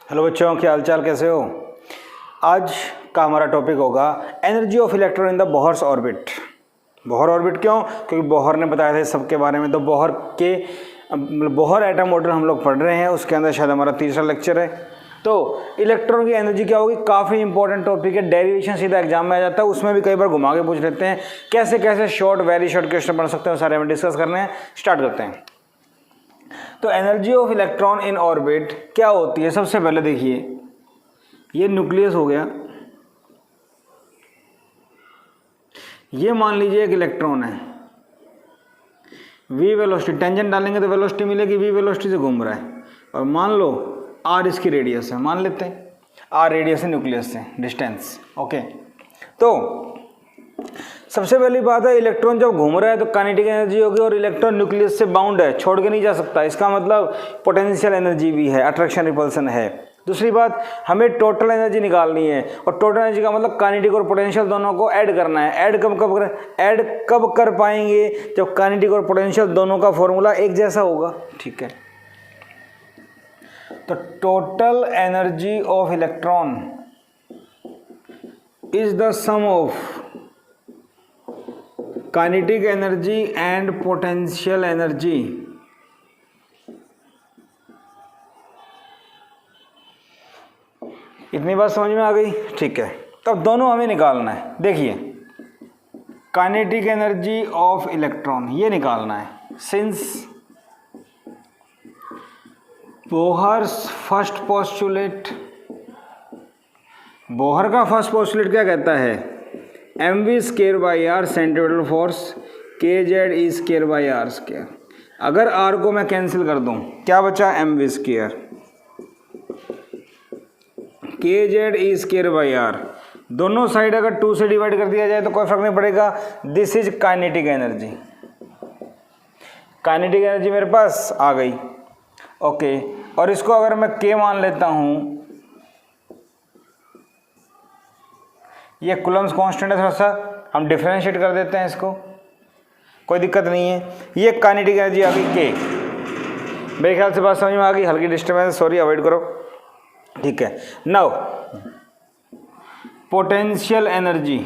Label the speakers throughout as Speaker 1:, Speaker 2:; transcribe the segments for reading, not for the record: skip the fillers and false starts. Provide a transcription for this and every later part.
Speaker 1: Hello बच्चों, क्या हालचाल, कैसे हो। आज का हमारा टॉपिक होगा energy of electron in the Bohr's orbit. Bohr orbit क्यों? क्योंकि बोहर ने बताया था सबके बारे में। तो बोहर के बोहर एटम मॉडल हम लोग पढ़ रहे हैं, उसके अंदर शायद हमारा तीसरा लेक्चर है। तो इलेक्ट्रॉन की एनर्जी क्या होगी, काफ़ी इंपॉर्टेंट टॉपिक है। डेरिवेशन सीधा एग्जाम में आ जाता है, उसमें भी कई बार घुमा के पूछ लेते हैं। कैसे कैसे शॉर्ट, वेरी शॉर्ट क्वेश्चन बन सकते हैं, सारे हमें डिस्कस करने हैं। स्टार्ट करते हैं। तो energy of electron in orbit क्या होती है? सबसे पहले देखिए, ये न्यूक्लियस हो गया, ये मान लीजिए एक इलेक्ट्रॉन है। वी वेलोसिटी, टेंजेंट डालेंगे तो वेलोसिटी मिलेगी, वी वेलोसिटी से घूम रहा है। और मान लो आर इसकी रेडियस है, मान लेते हैं आर रेडियस है न्यूक्लियस से, डिस्टेंस। ओके, तो सबसे पहली बात है, इलेक्ट्रॉन जब घूम रहा है तो काइनेटिक एनर्जी होगी, और इलेक्ट्रॉन न्यूक्लियस से बाउंड है, छोड़ के नहीं जा सकता। इसका मतलब पोटेंशियल एनर्जी भी है, अट्रैक्शन रिपल्सन है। दूसरी बात, हमें टोटल एनर्जी निकालनी है, और टोटल एनर्जी का मतलब काइनेटिक और पोटेंशियल दोनों को ऐड करना है। ऐड कब कर पाएंगे? जब काइनेटिक और पोटेंशियल दोनों का फॉर्मूला एक जैसा होगा। ठीक है, तो total energy of electron is the sum of kinetic energy and potential energy. इतनी बात समझ में आ गई? ठीक है, तब दोनों हमें निकालना है। देखिए, काइनेटिक एनर्जी ऑफ इलेक्ट्रॉन ये निकालना है। Since Bohr's first postulate, Bohr का फर्स्ट पोस्टुलेट क्या कहता है? mv square by r centripetal force kz e square by r square. अगर आर को मैं कैंसिल कर दूं, क्या बचा? mv square kz e square by r. दोनों साइड अगर 2 से डिवाइड कर दिया जाए तो कोई फर्क नहीं पड़ेगा। This is kinetic energy. Kinetic energy मेरे पास आ गई। ओके, और इसको अगर मैं k मान लेता हूं, ये कूलम्स कांस्टेंट है, थोड़ा सा हम डिफरेंशिएट कर देते हैं इसको, कोई दिक्कत नहीं है। ये काइनेटिक एनर्जी आ गई k। मेरे ख्याल से बात समझ में आ गई। हल्की डिस्टर्बेंस, सॉरी, अवॉइड करो। ठीक है, now potential energy.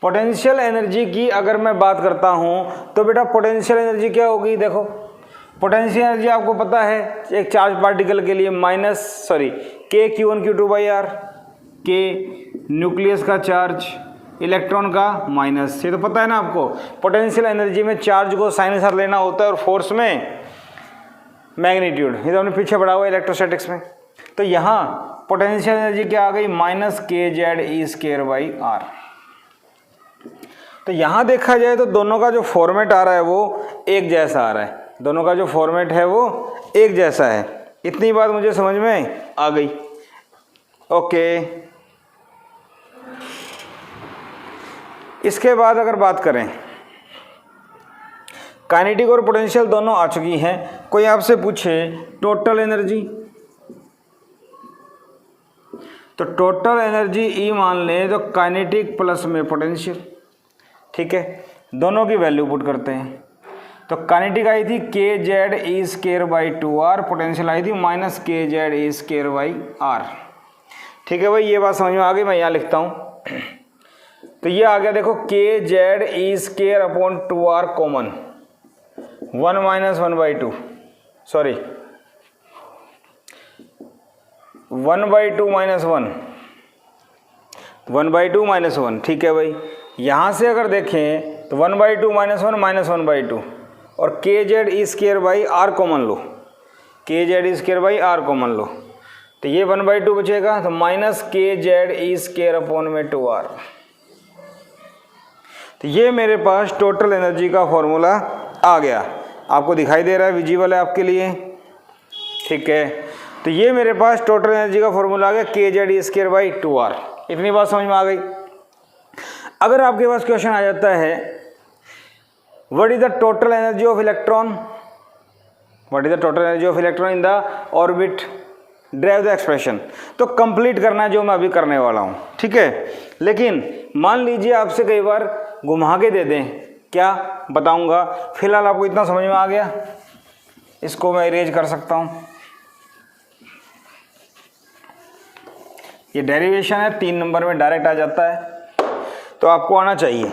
Speaker 1: Potential energy की अगर मैं बात करता हूं तो बेटा पोटेंशियल एनर्जी क्या होगी? देखो, पोटेंशियल एनर्जी आपको पता है, एक चार्ज पार्टिकल के लिए k q1 q2 by r, k nucleus का चार्ज, इलेक्ट्रॉन का माइनस। ये तो पता है ना आपको। पोटेंशियल एनर्जी में चार्ज को साइन के साथ लेना होता है, और फोर्स में मैग्नीट्यूड। ये तो हमने पीछे पढ़ा हुआ इलेक्ट्रोस्टैटिक्स में। तो यहाँ पोटेंशियल एनर्जी क्या आ गई? -kz e square by r. तो यहाँ देखा जाए तो दोनों का जो फॉर्मेट आ रहा है वो एक जैसा आ रहा है। दोनों का जो फॉर्मेट है वो एक जैसा है। इतनी बात मुझे समझ में आ गई। ओके, इसके बाद अगर बात करें, काइनेटिक और पोटेंशियल दोनों आ चुकी हैं। कोई आपसे पूछे टोटल एनर्जी, तो टोटल एनर्जी E मान लें तो काइनेटिक प्लस में पोटेंशियल। ठीक है, दोनों की वैल्यू पुट करते हैं। तो काइनेटिक आई थी kz e square by 2r, potential आई थी -kz e square by r। ठीक है भाई, ये बात समझ में आ गई। मैं यहाँ लिखता हूँ, तो ये आ गया, देखो kz e square upon 2r common, 1 - 1/2, sorry 1/2 - 1, 1/2 - 1। ठीक है भाई, यहाँ से अगर देखें तो 1/2 - 1 -1/2, और kz e square by r common लो, kz e square by r common लो, तो ये 1/2 बचेगा, तो -kz ई स्क्वायर अपॉन में 2r। तो ये मेरे पास टोटल एनर्जी का फॉर्मूला आ गया। आपको दिखाई दे रहा है, विजिबल है आपके लिए। ठीक है, तो ये मेरे पास टोटल एनर्जी का फॉर्मूला आ गया kz e square by 2r। इतनी बात समझ में आ गई। अगर आपके पास क्वेश्चन आ जाता है what is the total energy of electron, what is the total energy of electron in the orbit, drive the expression, तो कंप्लीट करना है जो मैं अभी करने वाला हूँ। ठीक है, लेकिन मान लीजिए आपसे कई बार घुमा के दे दें, क्या बताऊँगा, फिलहाल आपको इतना समझ में आ गया। इसको मैं इरेज कर सकता हूँ। ये डेरिवेशन है, 3 नंबर में डायरेक्ट आ जाता है, तो आपको आना चाहिए।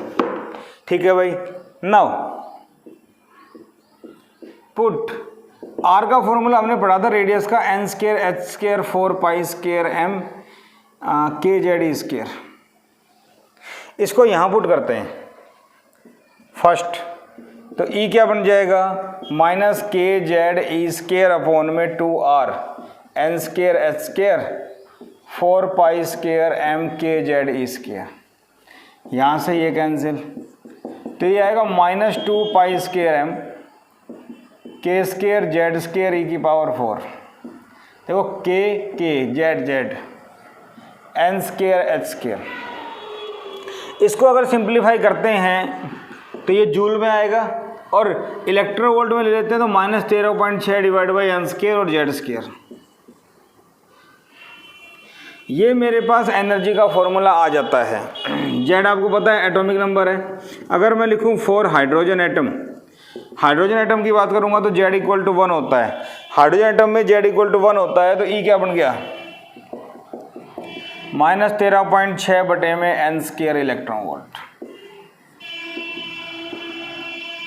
Speaker 1: ठीक है भाई। नाउ पुट आर का फॉर्मूला हमने पढ़ा था रेडियस का, n square h square 4 pi square m k Z e square. इसको यहाँ पुट करते हैं फर्स्ट, तो E क्या बन जाएगा, minus k Z e square upon में 2r n square h square 4 pi square m k Z e square. यहाँ से ये कैंसिल, तो ये आएगा minus 2 pi square m k square Z square e की पावर 4। देखो k Z Z n square h square. इसको अगर सिंप्लीफाई करते हैं तो ये जूल में आएगा, और इलेक्ट्रो वोल्ट में ले लेते हैं तो minus 13.6 divide by n square और जेड स्क्वायर। ये मेरे पास एनर्जी का फॉर्मूला आ जाता है। जेड आपको पता है एटॉमिक नंबर है। अगर मैं लिखूं for hydrogen atom, hydrogen atom की बात करूंगा तो जेड इक्वल टू 1 होता है। हाइड्रोजन एटम में जेड इक्वल टू 1 होता है, तो ई क्या बन गया, माइनस 13.6 बटे में n square electron volt.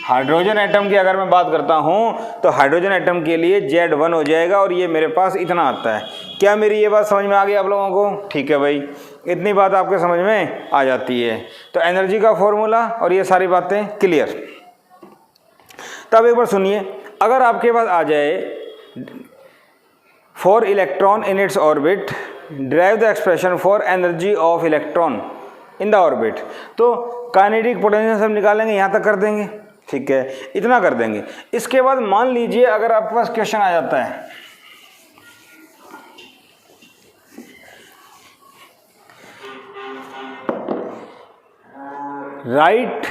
Speaker 1: Hydrogen atom की अगर मैं बात करता हूं तो हाइड्रोजन एटम के लिए जेड 1 हो जाएगा, और ये मेरे पास इतना आता है। क्या मेरी ये बात समझ में आ गई आप लोगों को? ठीक है भाई, इतनी बात आपके समझ में आ जाती है। तो एनर्जी का फॉर्मूला और ये सारी बातें क्लियर। तब एक बार सुनिए, अगर आपके पास आ जाए for electron in its orbit drive the expression for energy of electron in the orbit, तो काइनेटिक पोटेंशियल सब निकालेंगे, यहाँ तक कर देंगे। ठीक है, इतना कर देंगे। इसके बाद मान लीजिए अगर आपके पास क्वेश्चन आ जाता है, right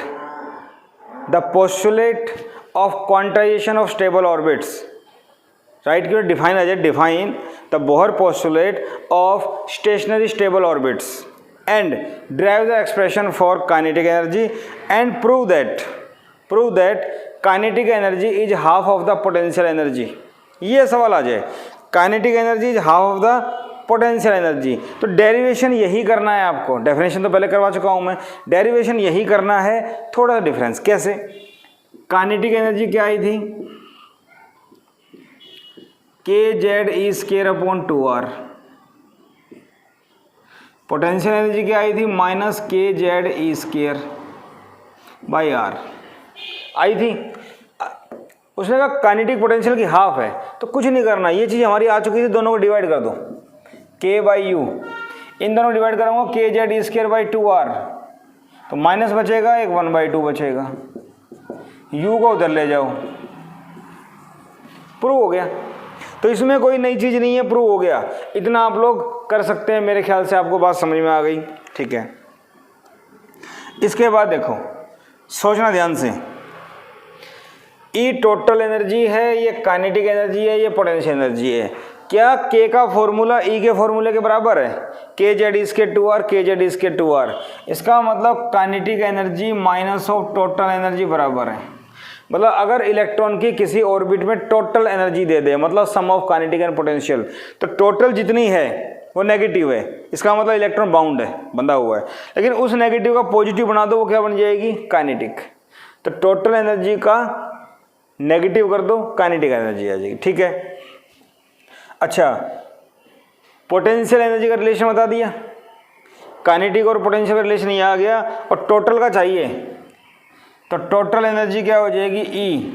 Speaker 1: the postulate of quantization of stable orbits, right? क्यों डिफाइन आ जाए, define the Bohr postulate of stationary stable orbits and drive the expression for kinetic energy and prove that kinetic energy is half of the potential energy. ये सवाल आ जाए, kinetic energy is half of the potential energy, तो derivation यही करना है आपको। Definition तो पहले करवा चुका हूं मैं, डेरिवेशन यही करना है, थोड़ा सा डिफरेंस। कैसे? काइनेटिक एनर्जी क्या आई थी, k Z e square upon 2r। Potential energy क्या आई थी, minus k Z e square by r आई थी। उसने कहा काइनेटिक पोटेंशियल की हाफ है, तो कुछ नहीं करना, ये चीज़ हमारी आ चुकी थी, दोनों को डिवाइड कर दो, के बाई यू, इन दोनों डिवाइड करूँगा के Z e square by 2r, तो माइनस बचेगा, एक 1/2 बचेगा, u को उधर ले जाओ, प्रूव हो गया। तो इसमें कोई नई चीज़ नहीं है, प्रूव हो गया। इतना आप लोग कर सकते हैं, मेरे ख्याल से आपको बात समझ में आ गई। ठीक है, इसके बाद देखो, सोचना ध्यान से, ई टोटल एनर्जी है, ये काइनेटिक एनर्जी है, ये पोटेंशियल एनर्जी है। क्या के का फॉर्मूला ई के फॉर्मूले के बराबर है, के जेड इसके 2r, के जेड इसके 2r। इसका मतलब kinetic energy minus of total energy बराबर है। मतलब अगर इलेक्ट्रॉन की किसी ऑर्बिट में टोटल एनर्जी दे दे, मतलब सम ऑफ काइनेटिक एंड पोटेंशियल, तो टोटल जितनी है वो नेगेटिव है, इसका मतलब इलेक्ट्रॉन बाउंड है, बंधा हुआ है। लेकिन उस नेगेटिव का पॉजिटिव बना दो, वो क्या बन जाएगी, काइनेटिक। तो टोटल एनर्जी का नेगेटिव कर दो, काइनेटिक एनर्जी आ जाएगी। ठीक है, अच्छा, पोटेंशियल एनर्जी का रिलेशन बता दिया, काइनेटिक और पोटेंशियल का रिलेशन यहाँ आ गया, और टोटल का चाहिए, तो टोटल एनर्जी क्या हो जाएगी, ई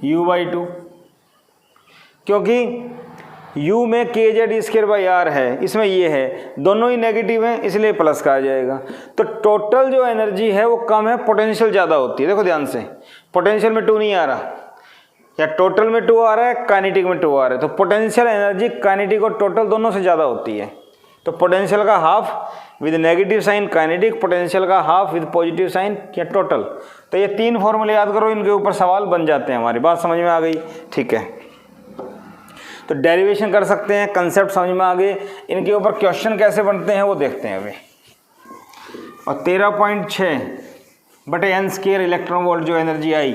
Speaker 1: u/2, क्योंकि u में के जेड स्क्वायर बाई आर है, इसमें ये है, दोनों ही नेगेटिव हैं, इसलिए प्लस का आ जाएगा। तो टोटल जो एनर्जी है वो कम है, पोटेंशियल ज़्यादा होती है। देखो ध्यान से, पोटेंशियल में 2 नहीं आ रहा, या टोटल में 2 आ रहा है, काइनेटिक में 2 आ रहा है, तो पोटेंशियल एनर्जी काइनेटिक और टोटल दोनों से ज़्यादा होती है। तो पोटेंशियल का half with negative sign kinetic, potential का हाफ विद पॉजिटिव साइन या टोटल। तो ये 3 फॉर्मूले याद करो, इनके ऊपर सवाल बन जाते हैं। हमारी बात समझ में आ गई? ठीक है, तो डेरिवेशन कर सकते हैं, कंसेप्ट समझ में आ गए। इनके ऊपर क्वेश्चन कैसे बनते हैं वो देखते हैं अभी। और 13.6 बटे n स्क्वायर इलेक्ट्रॉन वोल्ट जो एनर्जी आई,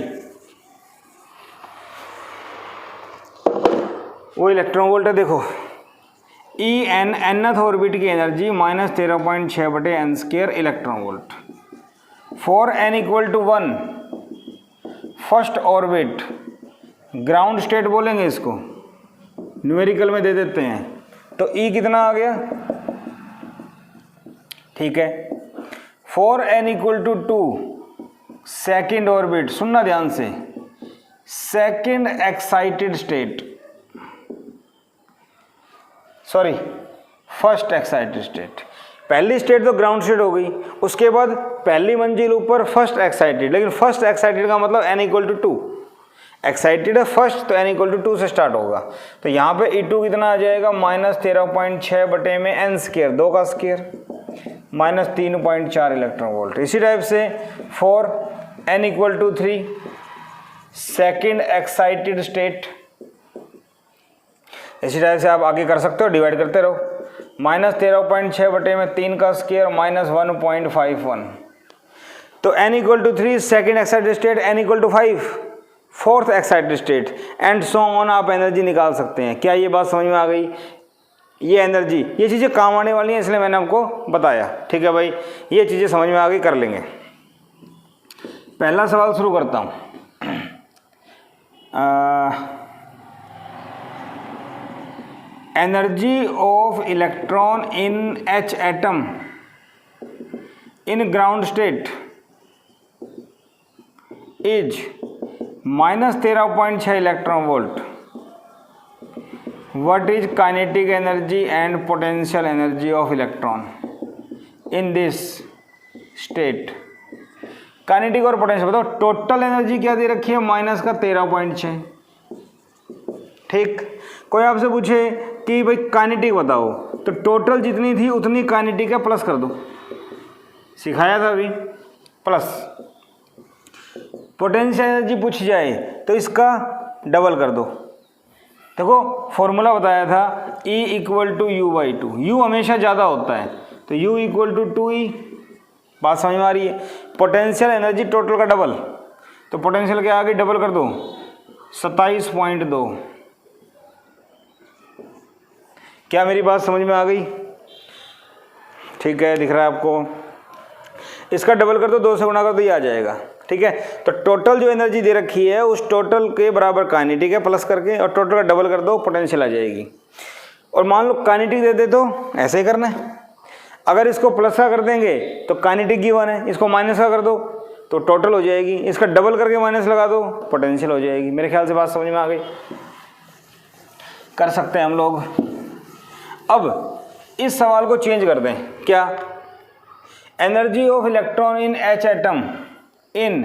Speaker 1: वो इलेक्ट्रॉन वोल्ट है, देखो ई एन nth ऑर्बिट की energy -13.6/n² electron volt. For n equal to 1 first orbit, ground state बोलेंगे इसको, न्यूमेरिकल में दे देते हैं, तो ई कितना आ गया, ठीक है। For n equal to 2 second orbit, सुनना ध्यान से, second excited state, sorry first excited state, पहली स्टेट तो ग्राउंड स्टेट हो गई, उसके बाद पहली मंजिल ऊपर फर्स्ट एक्साइटेड, लेकिन फर्स्ट एक्साइटेड का मतलब n इक्वल टू 2, एक्साइटेड है फर्स्ट तो n इक्वल टू 2 से स्टार्ट होगा, तो यहाँ पे E2 कितना आ जाएगा -13.6/n², 2 का स्क्वायर, -3.4 इलेक्ट्रॉन वोल्ट। इसी टाइप से for n equal to 3 second excited state, इसी टाइप से आप आगे कर सकते हो, डिवाइड करते रहो, -13.6/3 का स्क्वायर -1.51, तो n equal to 3 second excited state, n equal to 5 fourth excited state, and so on. आप एनर्जी निकाल सकते हैं। क्या ये बात समझ में आ गई? ये एनर्जी, ये चीज़ें काम आने वाली हैं, इसलिए मैंने आपको बताया, ठीक है भाई, ये चीज़ें समझ में आ गई, कर लेंगे। पहला सवाल शुरू करता हूँ। Energy of electron in H atom in ground state is -13.6 electron volt. What is kinetic energy and potential energy of electron in this state? Kinetic और पोटेंशियल बताओ। टोटल एनर्जी क्या दे रखी है? -13.6। ठीक, कोई आपसे पूछे कि भाई काइनेटिक बताओ, तो टोटल जितनी थी उतनी काइनेटिक है, प्लस कर दो, सिखाया था अभी, प्लस। पोटेंशियल एनर्जी पूछ जाए तो इसका डबल कर दो। देखो फॉर्मूला बताया था E equal to U/2, U हमेशा ज़्यादा होता है, तो U इक्वल टू 2E। बात समझ में आ रही है? पोटेंशियल एनर्जी टोटल का डबल, तो पोटेंशियल के आगे डबल कर दो, 27.2। क्या मेरी बात समझ में आ गई? ठीक है, दिख रहा है आपको? इसका डबल कर दो, 2 से गुणा कर दो, ये आ जाएगा। ठीक है, तो टोटल जो एनर्जी दे रखी है उस टोटल के बराबर काइनेटिक है, प्लस करके, और टोटल का डबल कर दो, पोटेंशियल आ जाएगी। और मान लो काइनेटिक दे दे तो ऐसे ही करना है। अगर इसको प्लस का कर देंगे तो काइनेटिक गिवन है, इसको माइनस का कर दो तो टोटल हो जाएगी, इसका डबल करके माइनस लगा दो, पोटेंशियल हो जाएगी। मेरे ख्याल से बात समझ में आ गई। कर सकते हैं हम लोग। अब इस सवाल को चेंज कर दें। क्या? Energy of electron in H atom in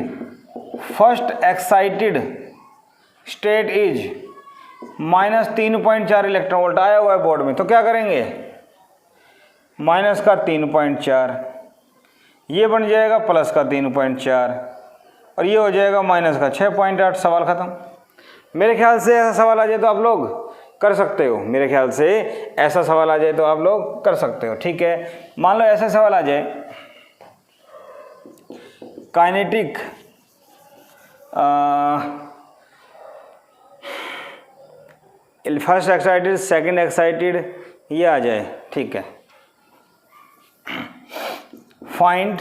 Speaker 1: first excited state is -3.4 electron volt. आया हुआ है बोर्ड में, तो क्या करेंगे? माइनस का 3.4, ये बन जाएगा प्लस का 3.4, और ये हो जाएगा माइनस का 6.8। सवाल ख़त्म। मेरे ख्याल से ऐसा सवाल आ जाए तो आप लोग कर सकते हो। मेरे ख्याल से ऐसा सवाल आ जाए तो आप लोग कर सकते हो। ठीक है, मान लो ऐसा सवाल आ जाए, kinetic first excited second excited, ये आ जाए। ठीक है, find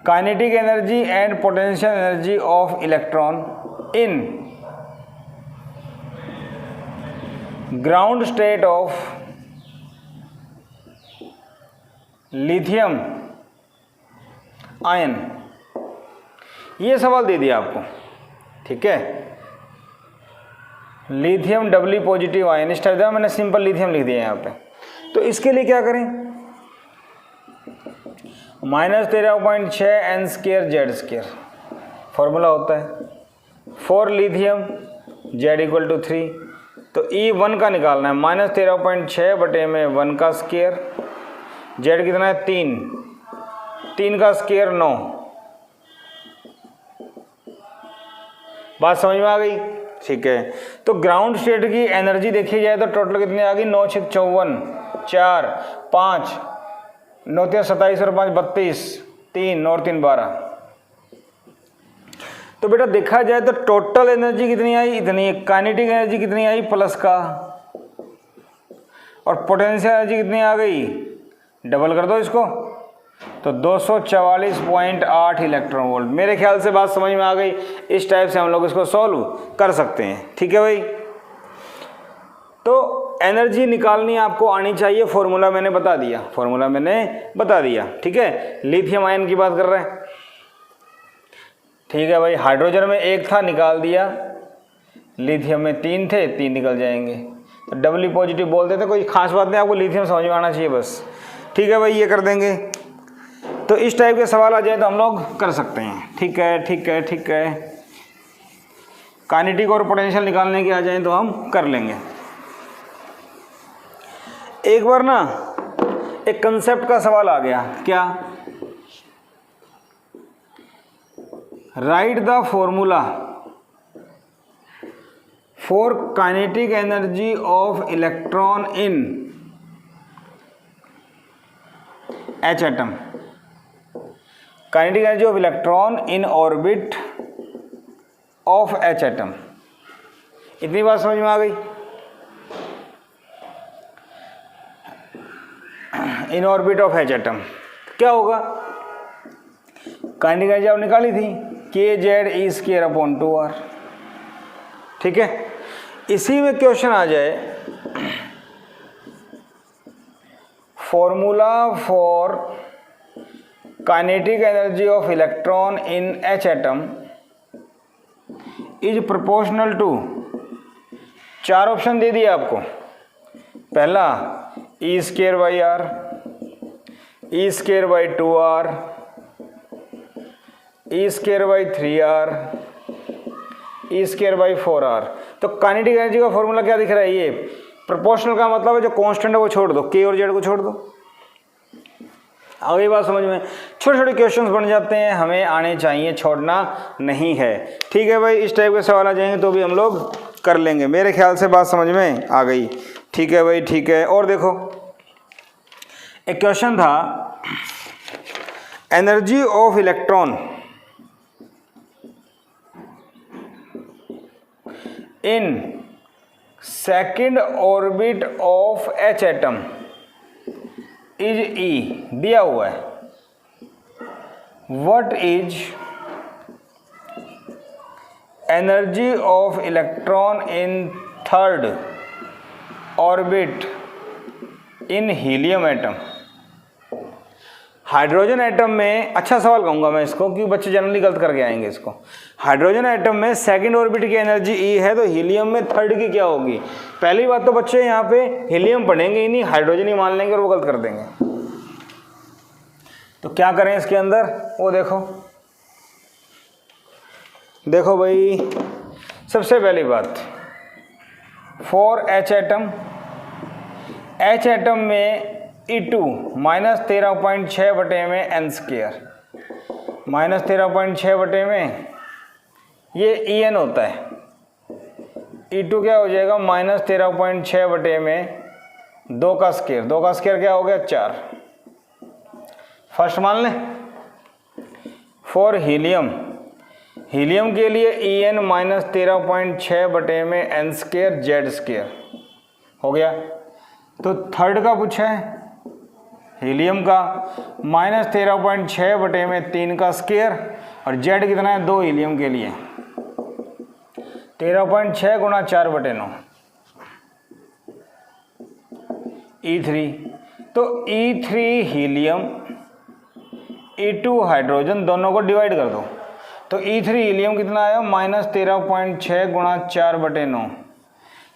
Speaker 1: kinetic energy and potential energy of electron in ground state of lithium ion. ये सवाल दे दिया आपको। ठीक है, लिथियम डबली पॉजिटिव आयन, इस टाइप का मैंने सिंपल लिथियम लिख दिया यहाँ पे। तो इसके लिए क्या करें? -13.6 n²Z² फॉर्मूला होता है for lithium Z equal to 3। तो E1 का निकालना है, -13.6 / 1 का स्क्वायर, Z कितना है 3, 3 का स्क्वायर 9। बात समझ में आ गई? ठीक है, तो ग्राउंड स्टेट की एनर्जी देखी जाए तो टोटल कितनी आ गई? 9 6 54, 4 5 9 3 27 और 5 32, 3 और 3 12। तो बेटा देखा जाए तो टोटल एनर्जी कितनी आई, इतनी, काइनेटिक एनर्जी कितनी आई प्लस का, और पोटेंशियल एनर्जी कितनी आ गई, डबल कर दो इसको, तो 244.8 इलेक्ट्रॉन वोल्ट। मेरे ख्याल से बात समझ में आ गई। इस टाइप से हम लोग इसको सॉल्व कर सकते हैं। ठीक है भाई, तो एनर्जी निकालनी आपको आनी चाहिए। फॉर्मूला मैंने बता दिया, ठीक है। लिथियम आयन की बात कर रहे हैं, ठीक है भाई। हाइड्रोजन में 1 था, निकाल दिया। लिथियम में 3 थे, 3 निकल जाएंगे, तो डबली पॉजिटिव बोलते थे। कोई खास बात नहीं, आपको लिथियम समझ में आना चाहिए बस। ठीक है भाई, ये कर देंगे। तो इस टाइप के सवाल आ जाए तो हम लोग कर सकते हैं। ठीक है। काइनेटिक और पोटेंशियल निकालने के आ जाए तो हम कर लेंगे। एक बार ना एक कंसेप्ट का सवाल आ गया, क्या, right the formula for kinetic energy of electron in H atom. Kinetic energy of electron in orbit of H atom. इतनी बात समझ में आ गई। In orbit of H atom क्या होगा, काइनेटिक एनर्जी आप निकाली थी, kZe²/2r। ठीक है, इसी में क्वेश्चन आ जाए, formula for kinetic energy of electron in H atom is proportional to, 4 option दे दिए आपको। पहला E²/r, E²/2r, E²/3r, E²/4r। तो काइनेटिक एनर्जी का फॉर्मूला क्या दिख रहा है, ये प्रोपोर्शनल का मतलब है जो कांस्टेंट है वो छोड़ दो, k और z को छोड़ दो। आगे बात समझ में, छोटे छोटे क्वेश्चंस बन जाते हैं, हमें आने चाहिए, छोड़ना नहीं है। ठीक है भाई, इस टाइप के सवाल आ जाएंगे तो भी हम लोग कर लेंगे। मेरे ख्याल से बात समझ में आ गई। ठीक है भाई, ठीक है। और देखो, एक क्वेश्चन था, energy of electron in second orbit of H atom is E, दिया हुआ है। What is energy of electron in third orbit in helium atom. Hydrogen atom में, अच्छा सवाल कहूँगा मैं इसको, क्योंकि बच्चे जनरली गलत करके आएंगे इसको। हाइड्रोजन एटम में सेकंड ऑर्बिट की एनर्जी E है, तो हीलियम में थर्ड की क्या होगी। पहली बात तो बच्चे यहाँ पे हीलियम पढ़ेंगे ही नहीं, हाइड्रोजन ही मान लेंगे और वो गलत कर देंगे। तो क्या करें इसके अंदर, वो देखो भाई, सबसे पहली बात, for H atom, H atom में E2 -13.6 बटे में n², -13.6 बटे में ये En होता है। E2 क्या हो जाएगा, -13.6 बटे में 2 का स्क्वायर, 2 का स्क्वायर क्या हो गया, 4। फर्स्ट मान लें। फॉर हीलियम, हीलियम के लिए En -13.6 बटे में n² Z² हो गया। तो थर्ड का पूछा है, हीलियम का -13.6 बटे में 3 का स्क्वायर, और Z कितना है, 2 हीलियम के लिए 13.6 गुणा 4 बटे 9, E3। तो E3 हीलियम, E2 हाइड्रोजन, दोनों को डिवाइड कर दो, तो E3 हीलियम कितना आया, -13.6 गुणा 4 बटे 9,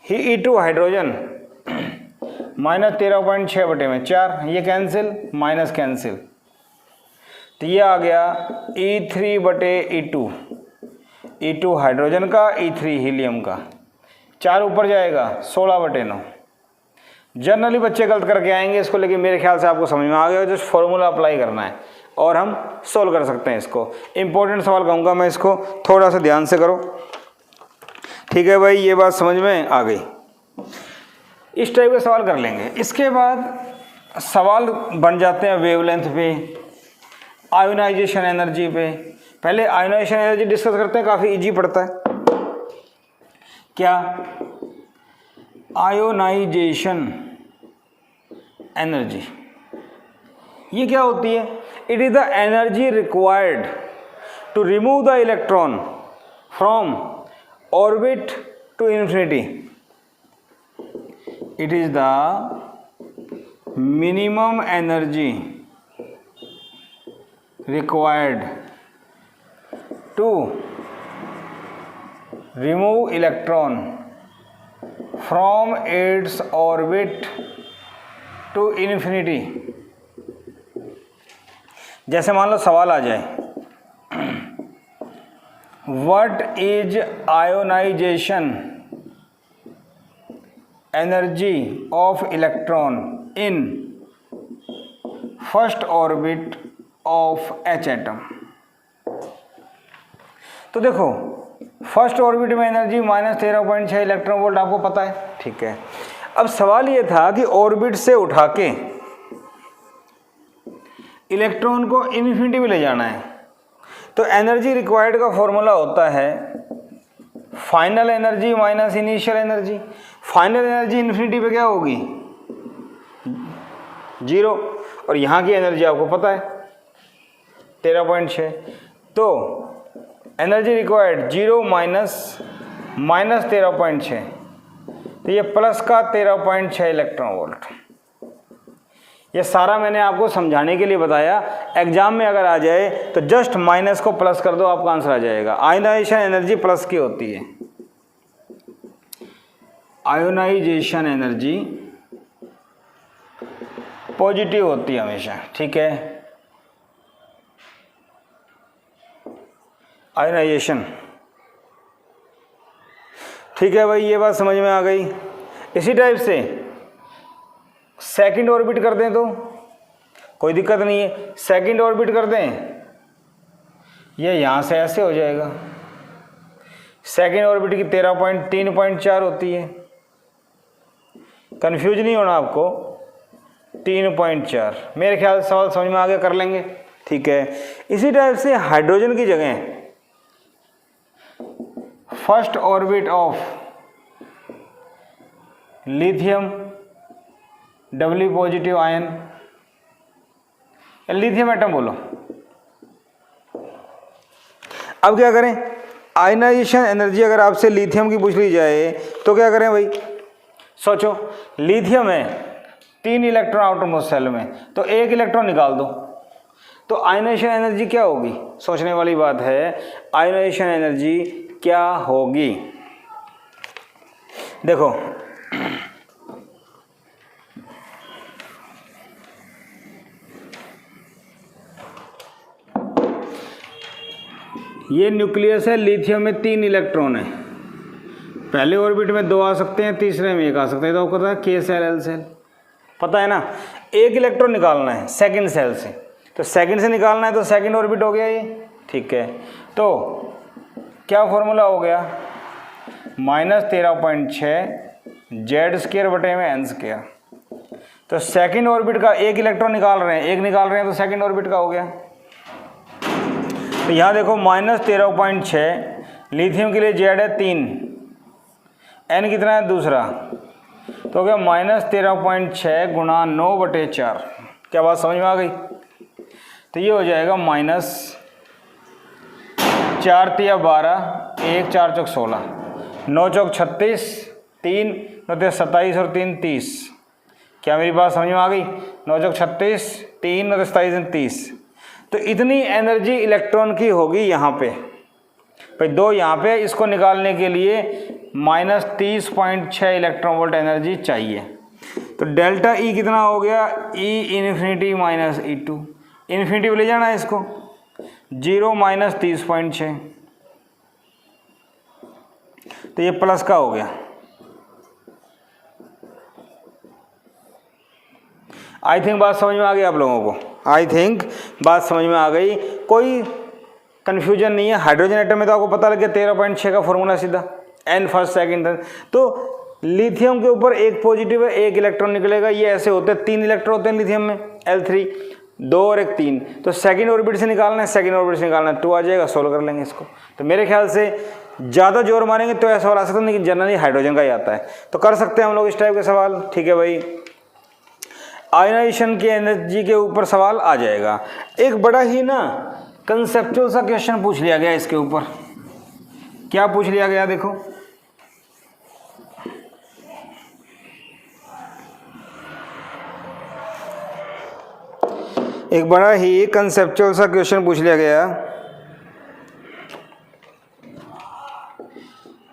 Speaker 1: E2 हाइड्रोजन -13.6 बटे में 4, ये कैंसिल, माइनस कैंसिल, तो ये आ गया E3 बटे E2, E2 हाइड्रोजन का, E3 हीलियम का, 4 ऊपर जाएगा 16 बटे 9। जनरली बच्चे गलत करके आएंगे इसको, लेकिन मेरे ख्याल से आपको समझ में आ गया, जो फॉर्मूला अप्लाई करना है और हम सोल्व कर सकते हैं इसको। इंपॉर्टेंट सवाल कहूँगा मैं इसको, थोड़ा सा ध्यान से करो। ठीक है भाई, ये बात समझ में आ गई। इस टाइप के सवाल कर लेंगे। इसके बाद सवाल बन जाते हैं वेवलेंथ पे, आयोनाइजेशन एनर्जी पे, पहले आयोनाइजेशन एनर्जी डिस्कस करते हैं, काफ़ी इजी पड़ता है। क्या? आयोनाइजेशन एनर्जी ये क्या होती है? It is the energy required to remove the electron from orbit to infinity. It is the minimum energy required to remove electron from its orbit to infinity। जैसे मान लो सवाल आ जाए, what is ionization energy of electron in first orbit of H atom। तो देखो first orbit में energy -13.6 electron volt आपको पता है, ठीक है। अब सवाल ये था कि ऑर्बिट से उठा के इलेक्ट्रॉन को इन्फिनिटी में ले जाना है, तो एनर्जी रिक्वायर्ड का फॉर्मूला होता है final energy minus initial energy. Final energy infinity पे क्या होगी? 0, और यहाँ की एनर्जी आपको पता है 13.6। तो एनर्जी रिक्वायर्ड 0 माइनस 13.6, तो ये प्लस का 13.6 इलेक्ट्रॉन वोल्ट। ये सारा मैंने आपको समझाने के लिए बताया, एग्जाम में अगर आ जाए तो जस्ट माइनस को प्लस कर दो, आपका आंसर आ जाएगा। आयोनाइजेशन एनर्जी प्लस की होती है, आयोनाइजेशन एनर्जी पॉजिटिव होती है हमेशा, ठीक है। आयोनाइजेशन, ठीक है भाई, ये बात समझ में आ गई। इसी टाइप से सेकंड ऑर्बिट कर दें तो कोई दिक्कत नहीं है। सेकंड ऑर्बिट कर दें, ये यहाँ से ऐसे हो जाएगा। सेकंड ऑर्बिट की 13.3.4 होती है, कंफ्यूज नहीं होना आपको, 3.4। मेरे ख्याल से सवाल समझ में आ गया, कर लेंगे, ठीक है। इसी टाइप से हाइड्रोजन की जगह first orbit of lithium W positive ion, lithium atom बोलो। अब क्या करें? आयनाइजेशन एनर्जी अगर आपसे लिथियम की पूछ ली जाए तो क्या करें भाई? सोचो, लिथियम है 3 इलेक्ट्रॉन आउटर मोस्ट सेल में, तो 1 इलेक्ट्रॉन निकाल दो, तो आयनाइजेशन एनर्जी क्या होगी? सोचने वाली बात है, आयनाइजेशन एनर्जी क्या होगी? देखो, ये न्यूक्लियस है, लिथियम में 3 इलेक्ट्रॉन है। पहले ऑर्बिट में 2 आ सकते हैं, तीसरे में 1 आ सकता है, तो पता है K सेल L सेल, पता है ना। 1 इलेक्ट्रॉन निकालना है सेकंड सेल से, तो सेकंड से निकालना है तो सेकंड ऑर्बिट हो गया ये, ठीक है। तो क्या फॉर्मूला हो गया? -13.6 Z² बटे में n²। तो सेकंड ऑर्बिट का 1 इलेक्ट्रॉन निकाल रहे हैं, 1 निकाल रहे हैं, तो सेकंड ऑर्बिट का हो गया। तो यहाँ देखो -13.6, लिथियम के लिए Z है 3, n कितना है दूसरा, तो हो गया -13.6 गुणा 9/4। क्या बात समझ में आ गई? तो ये हो जाएगा -4 तिया 12, 1 4 चौक 16, 9 चौक 36, 3 9 27 और 3 30। क्या मेरी बात समझ में आ गई? 9 चौक 36, 3 9 27 30। तो इतनी एनर्जी इलेक्ट्रॉन की होगी यहाँ पे भाई, 2 यहाँ पे। इसको निकालने के लिए -30.6 इलेक्ट्रॉन वोल्ट एनर्जी चाहिए। तो डेल्टा E कितना हो गया? E infinity minus E2, infinity ले जाना है इसको, 0 -30.6, तो ये प्लस का हो गया। आई थिंक बात समझ में आ गई आप लोगों को, आई थिंक बात समझ में आ गई, कोई कन्फ्यूजन नहीं है। हाइड्रोजन एटम में तो आपको पता लग गया 13.6 का फॉर्मूला सीधा, n फर्स्ट सेकंड थर्ड। तो लिथियम के ऊपर 1 पॉजिटिव है, 1 इलेक्ट्रॉन निकलेगा। ये ऐसे होते हैं, 3 इलेक्ट्रॉन होते हैं लिथियम में, L3, 2 और 1 3, तो सेकंड ऑर्बिट से निकालना है, सेकंड ऑर्बिट से निकालना है, 2 आ जाएगा, सोल्व कर लेंगे इसको। तो मेरे ख्याल से ज़्यादा जोर मारेंगे तो ऐसा वाला आ सकता है, लेकिन जनरली हाइड्रोजन का ही आता है। तो कर सकते हैं हम लोग इस टाइप के सवाल, ठीक है भाई। आयनाइजेशन की एनर्जी के ऊपर सवाल आ जाएगा। एक बड़ा ही ना कंसेप्चुअल सा क्वेश्चन पूछ लिया गया इसके ऊपर। क्या पूछ लिया गया देखो, एक बड़ा ही कंसेप्चुअल सा क्वेश्चन पूछ लिया गया।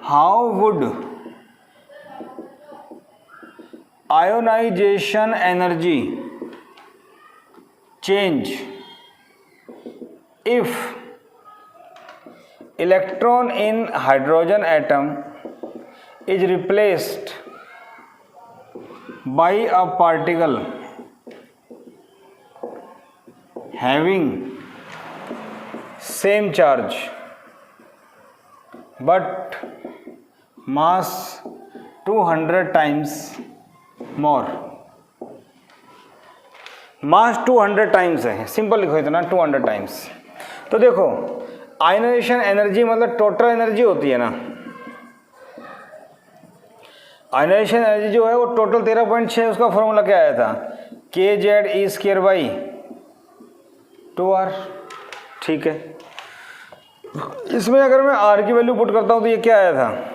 Speaker 1: How would ionization energy change if electron in hydrogen atom is replaced by a particle having same charge but mass 200 times more। Mass 200 times है, सिंपल लिखो इतना 200 टाइम्स। तो देखो आयनाइजेशन एनर्जी मतलब टोटल एनर्जी होती है ना, आयनाइजेशन एनर्जी जो है वो टोटल 13.6, उसका फॉर्मूला क्या आया था, kZe²/2r, ठीक है। इसमें अगर मैं r की वैल्यू पुट करता हूँ तो ये क्या आया था,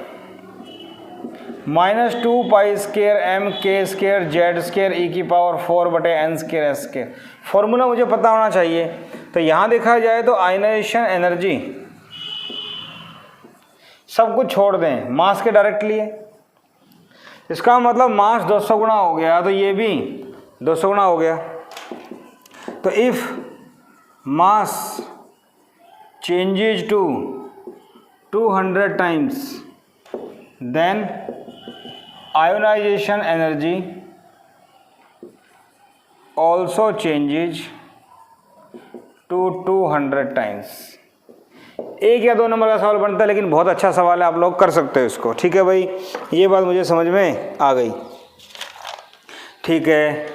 Speaker 1: -2π²m/k²z²e⁴ फॉर्मूला मुझे पता होना चाहिए। तो यहाँ देखा जाए तो आयनाइजेशन एनर्जी सब कुछ छोड़ दें, मास के डायरेक्ट लिए, इसका मतलब मास 200 गुना हो गया, तो ये भी 200 गुना हो गया। तो if mass changes to 200 times then ionization energy also changes to 200 times. 1 या 2 नंबर का सवाल बनता है, लेकिन बहुत अच्छा सवाल है, आप लोग कर सकते हो इसको, ठीक है भाई। ये बात मुझे समझ में आ गई, ठीक है।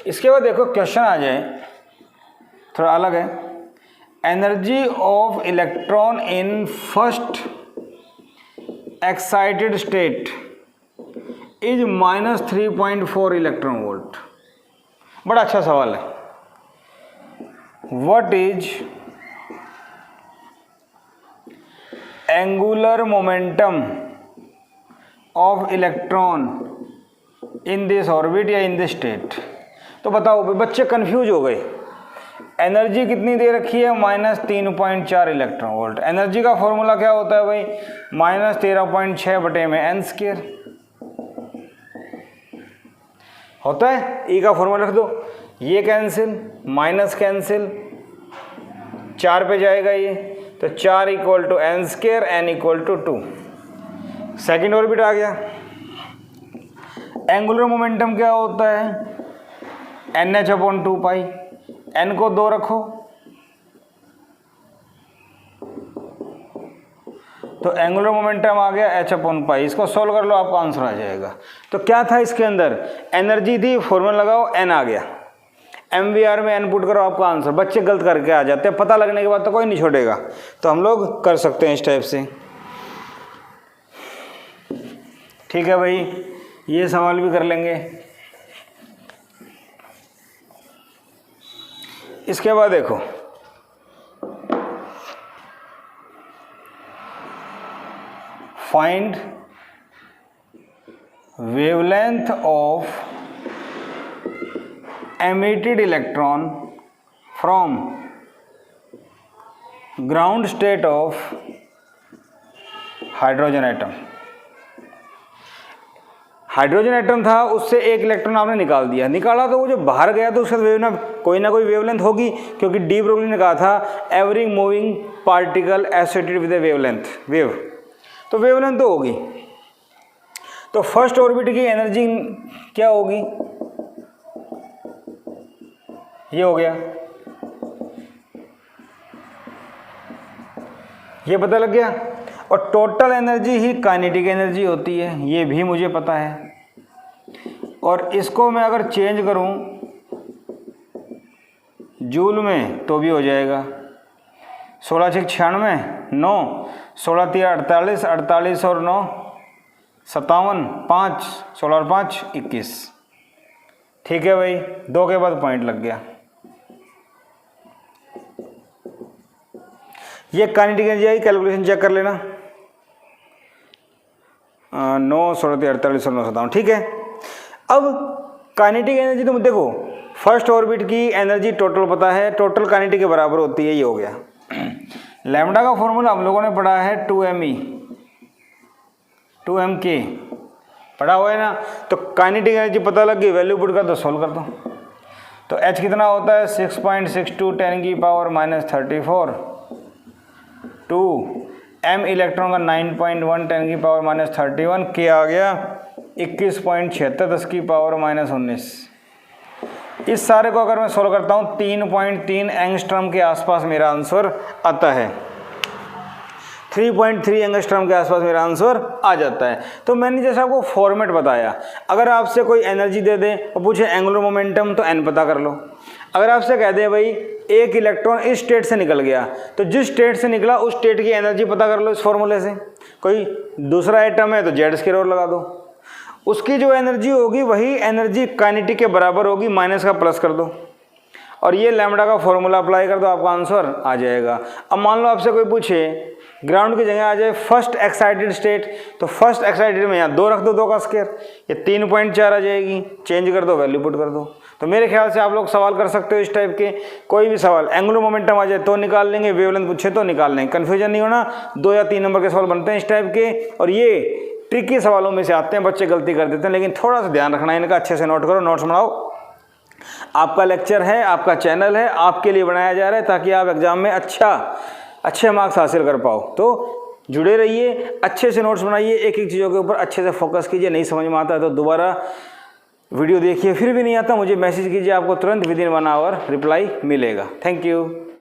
Speaker 1: इसके बाद देखो क्वेश्चन आ जाए, थोड़ा अलग है। Energy of electron in first excited state is -3.4 electron volt. बड़ा अच्छा सवाल है। What is angular momentum of electron in this orbit या इन दिस स्टेट। तो बताओ बच्चे कंफ्यूज हो गए, एनर्जी कितनी दे रखी है, -3.4 इलेक्ट्रॉन वोल्ट। एनर्जी का फॉर्मूला क्या होता है भाई, -13.6/n² होता है। ई का फॉर्मूला रख दो, ये कैंसिल, माइनस कैंसिल, 4 पे जाएगा ये, तो 4 = n², n = 2। सेकेंड ऑर्बिट आ गया। एंगुलर मोमेंटम क्या होता है, NH/2π, n को 2 रखो, तो एंगुलर मोमेंटम आ गया h/π। इसको सोल्व कर लो, आपका आंसर आ जाएगा। तो क्या था इसके अंदर, एनर्जी थी, फॉर्मूला लगाओ, n आ गया, MVR में n पुट करो, आपका आंसर। बच्चे गलत करके आ जाते हैं, पता लगने के बाद तो कोई नहीं छोड़ेगा। तो हम लोग कर सकते हैं इस टाइप से, ठीक है भाई। ये सवाल भी कर लेंगे। इसके बाद देखो, find wavelength of emitted electron from ground state of hydrogen atom. Hydrogen atom था, उससे एक इलेक्ट्रॉन आपने निकाल दिया, निकाला तो वो जो बाहर गया तो उसका कोई ना कोई वेवलेंथ होगी, क्योंकि डी ब्रोगली ने कहा था every moving particle associated with A wavelength, wave, तो वेवलेंथ तो होगी। तो फर्स्ट ऑर्बिट की एनर्जी क्या होगी, ये हो गया, ये पता लग गया। और टोटल एनर्जी ही काइनेटिक एनर्जी होती है, ये भी मुझे पता है। और इसको मैं अगर चेंज करूं जूल में तो भी हो जाएगा। 16 6 96, 9 16 3 48, 48 और 9 57, 5 16 और 5 21। ठीक है भाई, 2 के बाद पॉइंट लग गया। ये काइनेटिक एनर्जी आई, कैलकुलेशन चेक कर लेना। 9 16 3 48 और 9 57। ठीक है, अब काइनेटिक एनर्जी तुम देखो, फर्स्ट ऑर्बिट की एनर्जी टोटल पता है, टोटल काइनेटिक के बराबर होती है, ये हो गया। लैम्डा का फॉर्मूला हम लोगों ने पढ़ा है 2me 2mk पढ़ा हुआ है ना। तो काइनेटिक एनर्जी पता लग गई, वैल्यू पुट कर दो, सोल्व कर दो। तो h कितना होता है 6.62 10 की पावर -34, 2 m इलेक्ट्रॉन का 9.1 10 की पावर -31, k आ गया 21.76 10 की पावर -19। इस सारे को अगर मैं सोल्व करता हूँ 3.3 एंगस्ट्रॉम के आसपास मेरा आंसर आता है, 3.3 एंगस्ट्रॉम के आसपास मेरा आंसर आ जाता है। तो मैंने जैसे आपको फॉर्मेट बताया, अगर आपसे कोई एनर्जी दे दे और पूछे एंगुलर मोमेंटम तो n पता कर लो। अगर आपसे कह दे भाई एक इलेक्ट्रॉन इस स्टेट से निकल गया, तो जिस स्टेट से निकला उस स्टेट की एनर्जी पता कर लो इस फॉर्मूले से। कोई दूसरा आइटम है तो जेड स्क्वायर और लगा दो, उसकी जो एनर्जी होगी वही एनर्जी काइनेटिक के बराबर होगी, माइनस का प्लस कर दो और ये लैम्डा का फॉर्मूला अप्लाई कर दो, आपका आंसर आ जाएगा। अब मान लो आपसे कोई पूछे ग्राउंड की जगह आ जाए फर्स्ट एक्साइटेड स्टेट, तो फर्स्ट एक्साइटेड में यहाँ 2 रख दो, 2 का स्क्वायर, ये 3.4 आ जाएगी, चेंज कर दो, वैल्यू पुट कर दो। तो मेरे ख्याल से आप लोग सवाल कर सकते हो इस टाइप के, कोई भी सवाल एंगुलर मोमेंटम आ जाए तो निकाल लेंगे, वेवलेंथ पूछे तो निकाल लेंगे, कन्फ्यूजन नहीं होना। 2 या 3 नंबर के सवाल बनते हैं इस टाइप के, और ये ट्रिकी सवालों में से आते हैं, बच्चे गलती कर देते हैं, लेकिन थोड़ा सा ध्यान रखना है इनका, अच्छे से नोट करो, नोट्स बनाओ। आपका लेक्चर है, आपका चैनल है, आपके लिए बनाया जा रहा है ताकि आप एग्जाम में अच्छे मार्क्स हासिल कर पाओ। तो जुड़े रहिए, अच्छे से नोट्स बनाइए, एक एक चीज़ों के ऊपर अच्छे से फोकस कीजिए। नहीं समझ में आता है तो दोबारा वीडियो देखिए, फिर भी नहीं आता मुझे मैसेज कीजिए, आपको तुरंत विदिन 1 आवर रिप्लाई मिलेगा। Thank you.